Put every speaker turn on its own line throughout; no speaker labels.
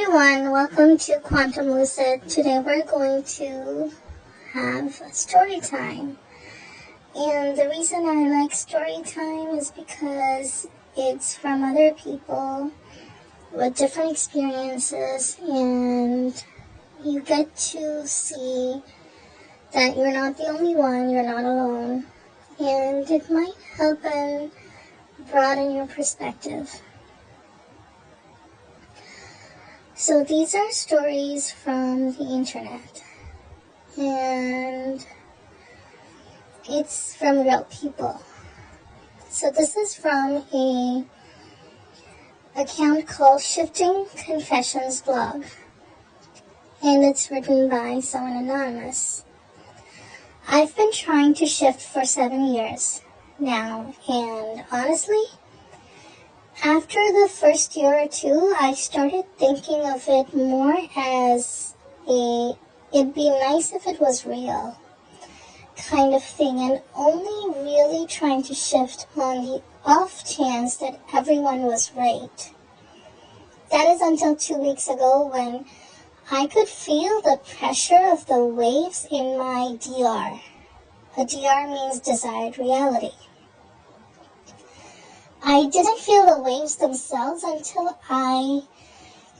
everyone, welcome to Quantum Lucid. Today we're going to have a story time. And the reason I like story time is because it's from other people with different experiences, and you get to see that you're not the only one, you're not alone, and it might help and broaden your perspective. So these are stories from the internet, and it's from real people. So this is from a account called Shifting Confessions blog, and it's written by someone anonymous. I've been trying to shift for 7 years now, and honestly, after the first year or two, I started thinking of it more as it'd be nice if it was real kind of thing, and only really trying to shift on the off chance that everyone was right. That is until 2 weeks ago, when I could feel the pressure of the waves in my DR. A DR means desired reality. I didn't feel the waves themselves until I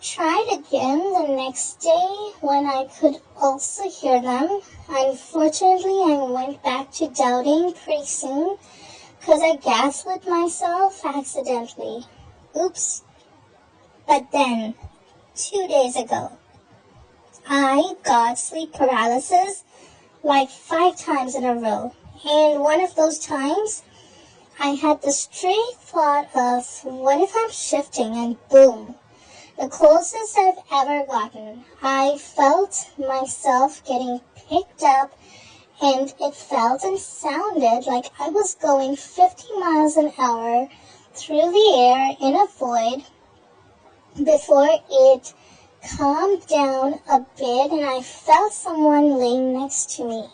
tried again the next day, when I could also hear them. Unfortunately, I went back to doubting pretty soon because I gaslit myself accidentally. Oops. But then, 2 days ago, I got sleep paralysis like 5 times in a row. And one of those times, I had the stray thought of, what if I'm shifting, and boom, the closest I've ever gotten. I felt myself getting picked up, and it felt and sounded like I was going 50 miles an hour through the air in a void before it calmed down a bit and I felt someone laying next to me.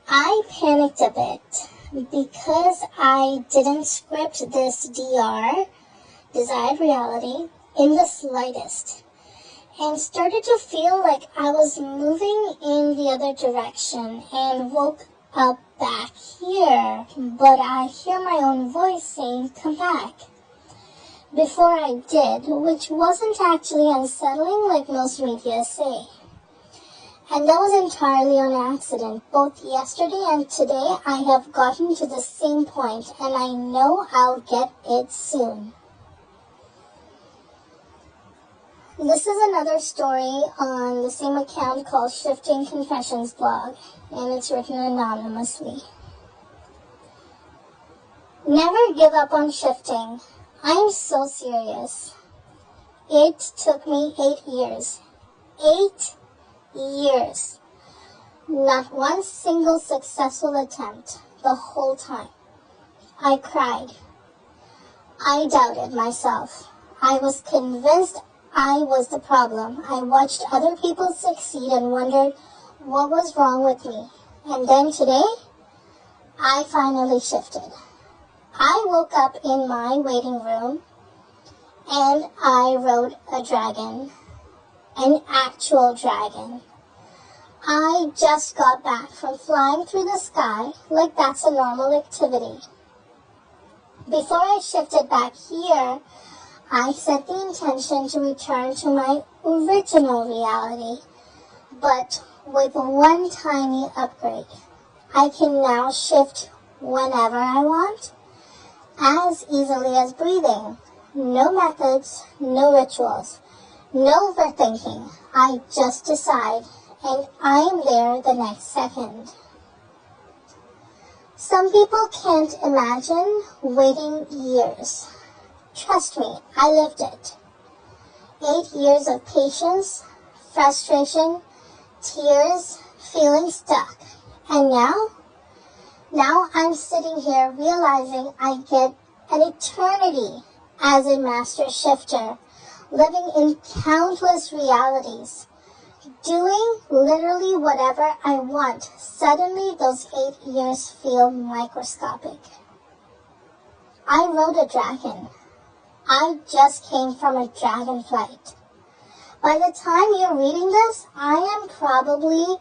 I panicked a bit because I didn't script this DR, desired reality, in the slightest, and started to feel like I was moving in the other direction, and woke up back here, but I hear my own voice saying, come back. Before I did, which wasn't actually unsettling like most media say. And that was entirely on accident. Both yesterday and today, I have gotten to the same point, and I know I'll get it soon. This is another story on the same account called Shifting Confessions blog, and it's written anonymously. Never give up on shifting. I'm so serious. It took me 8 years. 8 years. Not one single successful attempt the whole time. I cried. I doubted myself. I was convinced I was the problem. I watched other people succeed and wondered what was wrong with me. And then today, I finally shifted. I woke up in my waiting room and I rode a dragon. An actual dragon. I just got back from flying through the sky like that's a normal activity. Before I shifted back here, I set the intention to return to my original reality, but with one tiny upgrade. I can now shift whenever I want, as easily as breathing. No methods, no rituals, no overthinking. I just decide, and I'm there the next second. Some people can't imagine waiting years. Trust me, I lived it. 8 years of patience, frustration, tears, feeling stuck. And now I'm sitting here realizing I get an eternity as a master shifter, living in countless realities, doing literally whatever I want. Suddenly those 8 years feel microscopic. I rode a dragon. I just came from a dragon flight. By the time you're reading this, I am probably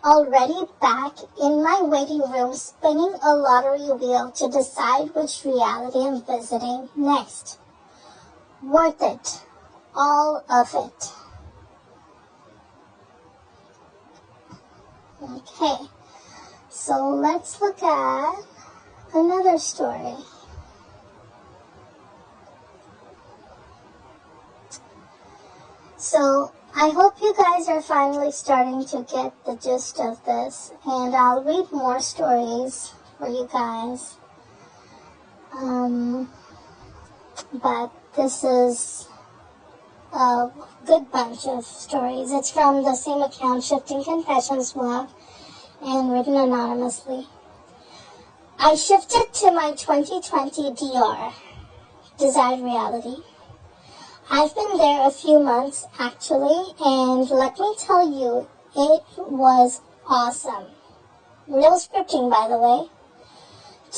already back in my waiting room spinning a lottery wheel to decide which reality I'm visiting next. Worth it. All of it. Okay, so let's look at another story. So I hope you guys are finally starting to get the gist of this, and I'll read more stories for you guys. But this is a good bunch of stories. It's from the same account, Shifting Confessions blog, and written anonymously. I shifted to my 2020 DR, desired reality. I've been there a few months actually, and let me tell you, it was awesome. No scripting, by the way.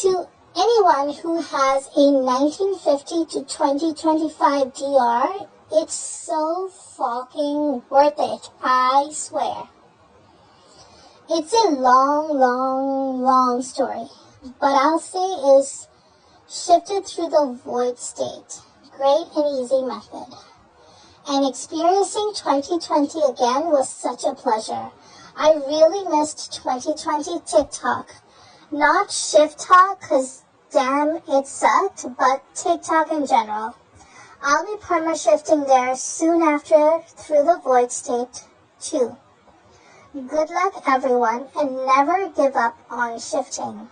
To anyone who has a 1950 to 2025 DR, it's so fucking worth it, I swear. It's a long story, but I'll say is shifted through the void state. Great and easy method. And experiencing 2020 again was such a pleasure. I really missed 2020 TikTok. Not Shift Talk, cause damn it sucked, but TikTok in general. I'll be perma-shifting there soon after through the void state too. Good luck everyone, and never give up on shifting.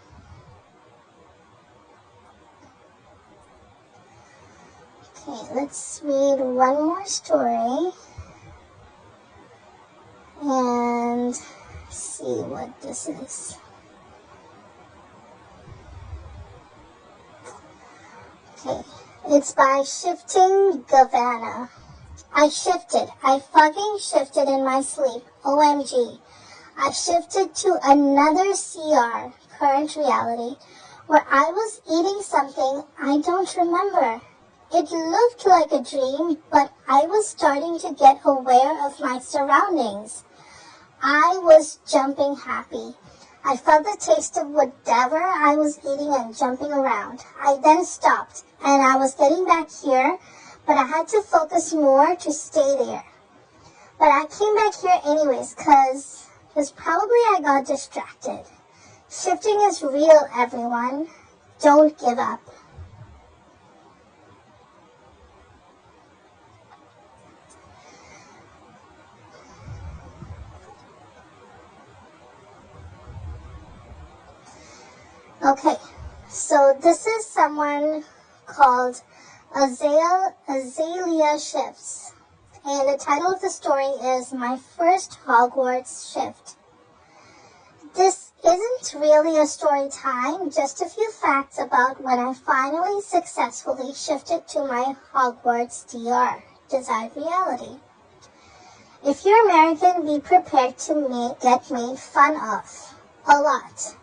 Okay, let's read one more story and see what this is. Okay, it's by Shifting Gavanna. I fucking shifted in my sleep. OMG. I shifted to another CR, current reality, where I was eating something I don't remember. It looked like a dream, but I was starting to get aware of my surroundings. I was jumping happy. I felt the taste of whatever I was eating and jumping around. I then stopped, and I was getting back here, but I had to focus more to stay there. But I came back here anyways, cause probably I got distracted. Shifting is real, everyone. Don't give up. Okay, so this is someone called Azalea Shifts, and the title of the story is My First Hogwarts Shift. This isn't really a story time, just a few facts about when I finally successfully shifted to my Hogwarts DR, desired reality. If you're American, be prepared to get made fun of. A lot.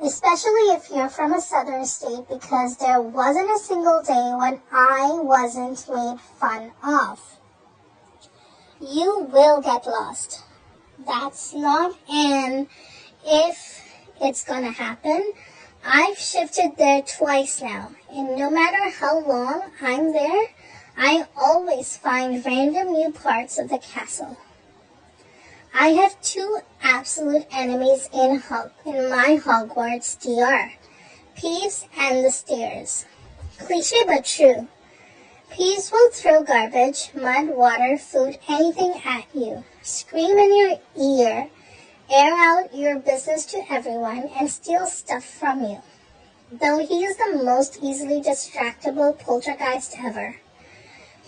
Especially if you're from a southern state, because there wasn't a single day when I wasn't made fun of. You will get lost. That's not an if it's gonna happen. I've shifted there twice now, and no matter how long I'm there, I always find random new parts of the castle. I have two absolute enemies in my Hogwarts DR, Peeves and the Stairs. Cliché but true. Peeves will throw garbage, mud, water, food, anything at you, scream in your ear, air out your business to everyone, and steal stuff from you. Though he is the most easily distractible poltergeist ever.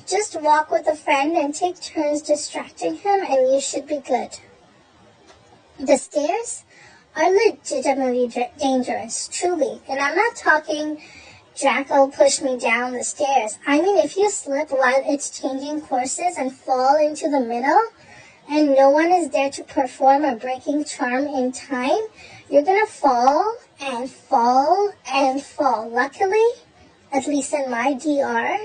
Just walk with a friend and take turns distracting him and you should be good. The Stairs are legitimately dangerous, truly. And I'm not talking Draco push me down the stairs. I mean, if you slip while it's changing courses and fall into the middle and no one is there to perform a breaking charm in time, you're gonna fall and fall and fall. Luckily, at least in my DR,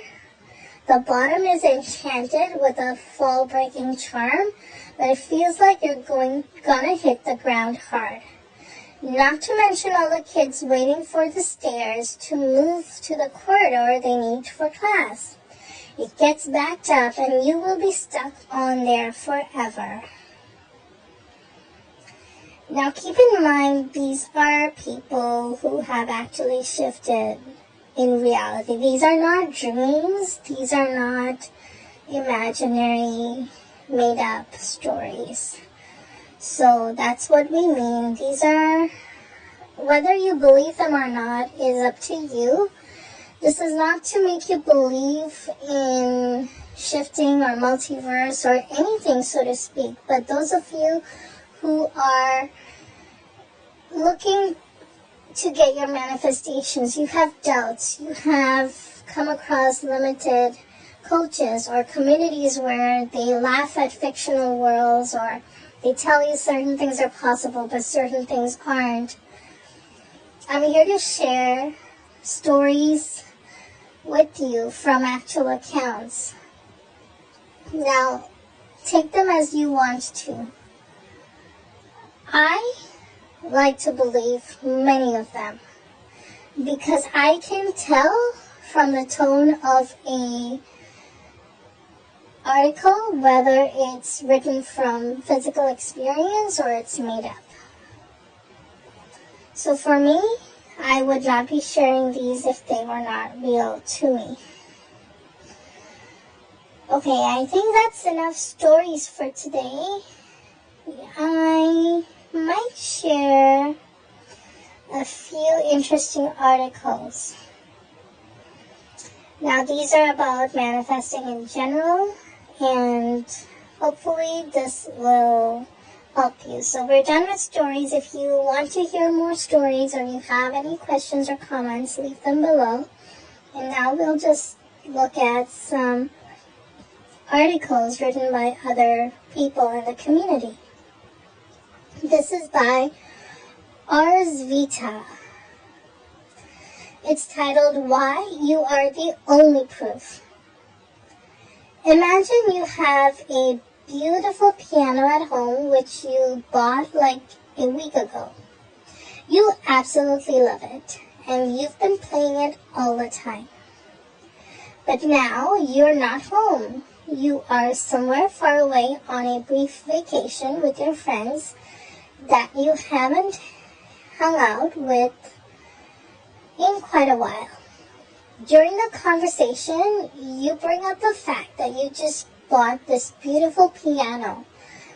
The bottom is enchanted with a fall-breaking charm, but it feels like you're gonna hit the ground hard. Not to mention all the kids waiting for the stairs to move to the corridor they need for class. It gets backed up and you will be stuck on there forever. Now keep in mind, these are people who have actually shifted in reality. These are not dreams. These are not imaginary, made-up stories. So that's what we mean. These are, whether you believe them or not, is up to you. This is not to make you believe in shifting or multiverse or anything, so to speak. But those of you who are looking to get your manifestations, you have doubts, you have come across limited coaches or communities where they laugh at fictional worlds, or they tell you certain things are possible but certain things aren't. I'm here to share stories with you from actual accounts. Now, take them as you want to. I like to believe many of them because I can tell from the tone of a article whether it's written from physical experience or it's made up. So for me, I would not be sharing these if they were not real to me. Okay, I think that's enough stories for today. I might share a few interesting articles. Now, these are about manifesting in general, and hopefully this will help you. So we're done with stories. If you want to hear more stories or you have any questions or comments, leave them below. And now we'll just look at some articles written by other people in the community. This is by Ars Vita. It's titled, Why You Are the Only Proof. Imagine you have a beautiful piano at home which you bought like a week ago. You absolutely love it, and you've been playing it all the time. But now you're not home. You are somewhere far away on a brief vacation with your friends that you haven't hung out with in quite a while. During the conversation, you bring up the fact that you just bought this beautiful piano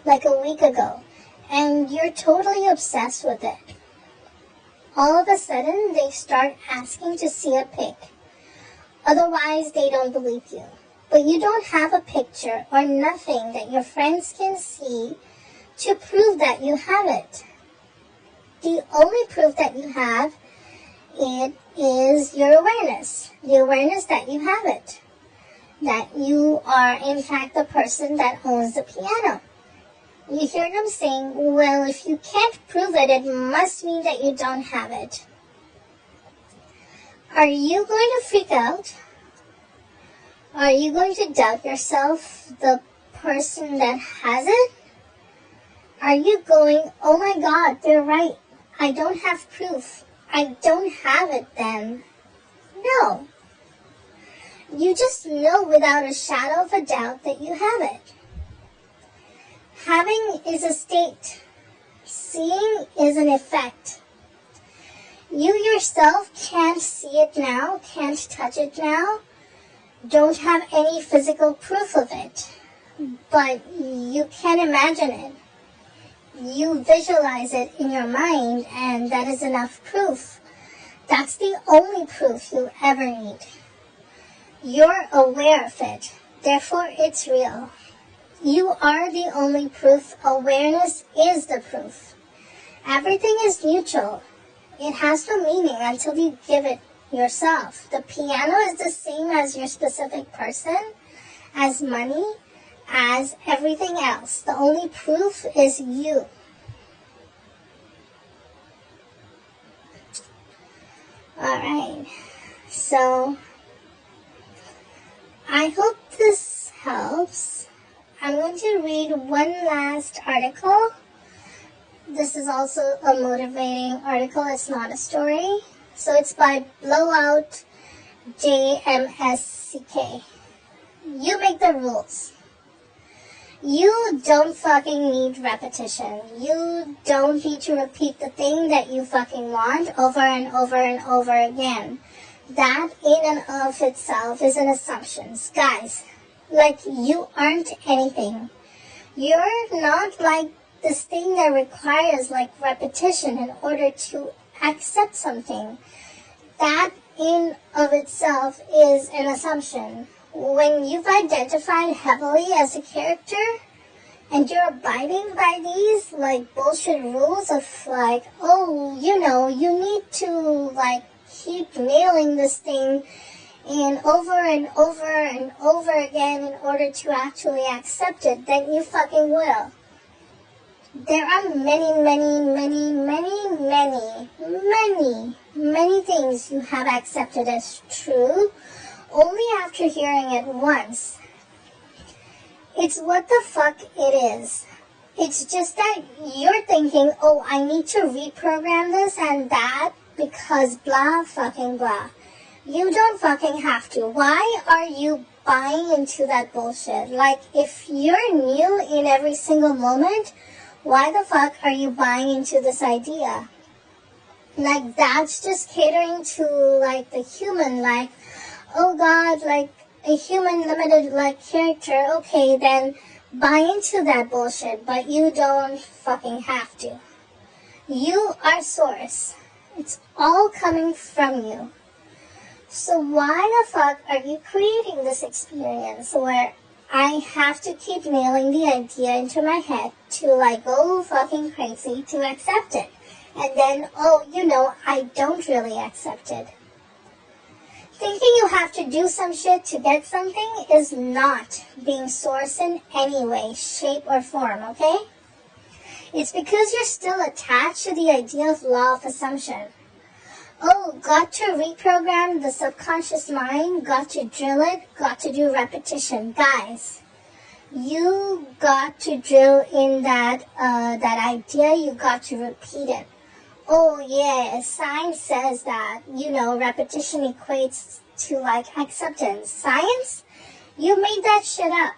like a week ago, and you're totally obsessed with it. All of a sudden, they start asking to see a pic. Otherwise, they don't believe you. But you don't have a picture or nothing that your friends can see to prove that you have it. The only proof that you have it is your awareness. The awareness that you have it. That you are in fact the person that owns the piano. You hear them saying, well, if you can't prove it, it must mean that you don't have it. Are you going to freak out? Are you going to doubt yourself, the person that has it? Are you going, oh my God, they're right. I don't have proof. I don't have it then. No. You just know without a shadow of a doubt that you have it. Having is a state. Seeing is an effect. You yourself can't see it now, can't touch it now, don't have any physical proof of it, but you can imagine it. You visualize it in your mind, and that is enough proof. That's the only proof you'll ever need. You're aware of it, therefore it's real. You are the only proof. Awareness is the proof. Everything is neutral. It has no meaning until you give it yourself. The piano is the same as your specific person, as money, as everything else. The only proof is you. Alright, so I hope this helps. I'm going to read one last article. This is also a motivating article. It's not a story. So it's by Blowout JMSCK. You make the rules. You don't fucking need repetition. You don't need to repeat the thing that you fucking want over and over and over again. That in and of itself is an assumption. Guys, like, you aren't anything. You're not like this thing that requires like repetition in order to accept something. That in of itself is an assumption. When you've identified heavily as a character and you're abiding by these like bullshit rules of like, oh, you know, you need to like keep nailing this thing and over and over again in order to actually accept it, then you fucking will. There are many things you have accepted as true only after hearing it once. It's what the fuck it is. It's just that you're thinking, oh, I need to reprogram this and that because blah fucking blah. You don't fucking have to. Why are you buying into that bullshit? Like, if you're new in every single moment, why the fuck are you buying into this idea? Like, that's just catering to like the human, like, oh god, like a human limited like character. Okay, then buy into that bullshit, but you don't fucking have to. You are source. It's all coming from you. So why the fuck are you creating this experience where I have to keep nailing the idea into my head to like go fucking crazy to accept it? And then, oh, you know, I don't really accept it. Thinking you have to do some shit to get something is not being sourced in any way, shape, or form, okay? It's because you're still attached to the idea of law of assumption. Oh, got to reprogram the subconscious mind, got to drill it, got to do repetition. Guys, you got to drill in that idea, you got to repeat it. Oh yeah, science says that, you know, repetition equates to like acceptance. Science? You made that shit up.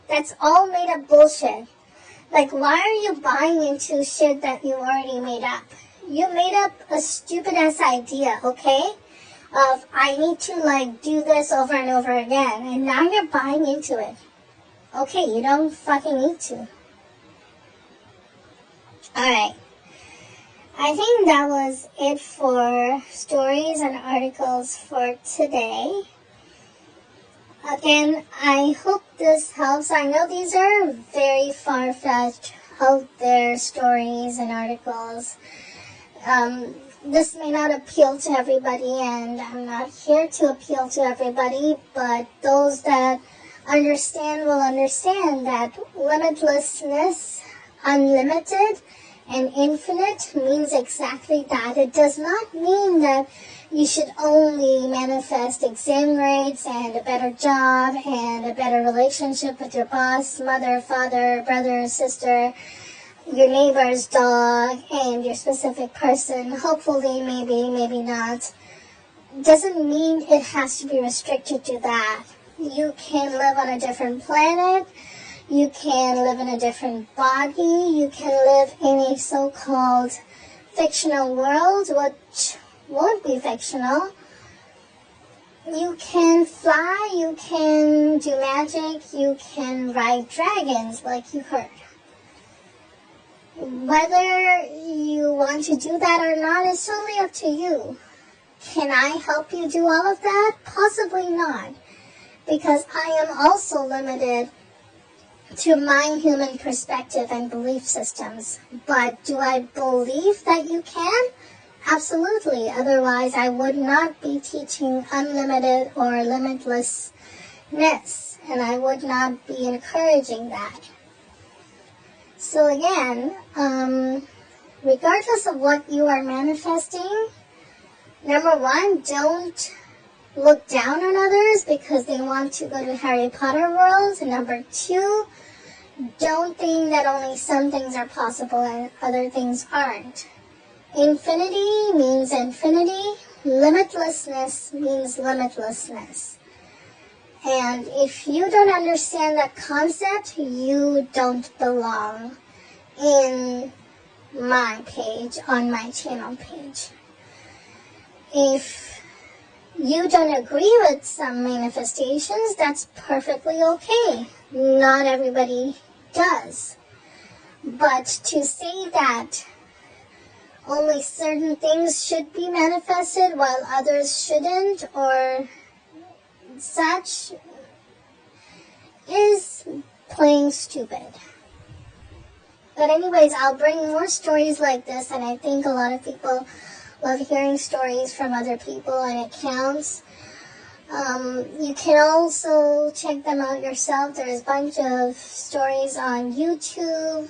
That's all made up bullshit. Like, why are you buying into shit that you already made up? You made up a stupid ass idea, okay? Of, I need to like do this over and over again, and now you're buying into it. Okay, you don't fucking need to. Alright. I think that was it for stories and articles for today. Again, I hope this helps. I know these are very far-fetched out there stories and articles. This may not appeal to everybody, and I'm not here to appeal to everybody, but those that understand will understand that limitlessness, unlimited, and infinite means exactly that. It does not mean that you should only manifest exam grades and a better job and a better relationship with your boss, mother, father, brother, sister, your neighbor's dog, and your specific person. Hopefully, maybe not. Doesn't mean it has to be restricted to that. You can live on a different planet. You can live in a different body. You can live in a so-called fictional world, which won't be fictional. You can fly. You can do magic. You can ride dragons, like you heard. Whether you want to do that or not is totally up to you. Can I help you do all of that? Possibly not. Because I am also limited to my human perspective and belief systems. But do I believe that you can? Absolutely. Otherwise, I would not be teaching unlimited or limitlessness. And I would not be encouraging that. So again, regardless of what you are manifesting, number one, don't look down on others because they want to go to Harry Potter world. And number 2, don't think that only some things are possible and other things aren't. Infinity means infinity. Limitlessness means limitlessness. And if you don't understand that concept, you don't belong in my page, on my channel page. If you don't agree with some manifestations, that's perfectly okay. Not everybody does. But to say that only certain things should be manifested while others shouldn't, or such, is plain stupid. But anyways, I'll bring more stories like this, and I think a lot of people love hearing stories from other people, and it counts. You can also check them out yourself. There's a bunch of stories on YouTube,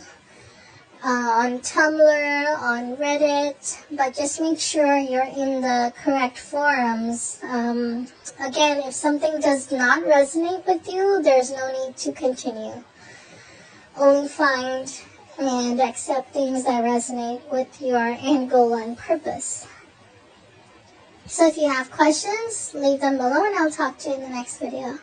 on Tumblr, on Reddit, but just make sure you're in the correct forums. Again, if something does not resonate with you, there's no need to continue. Only find and accept things that resonate with your end goal and purpose. So if you have questions, leave them below and I'll talk to you in the next video.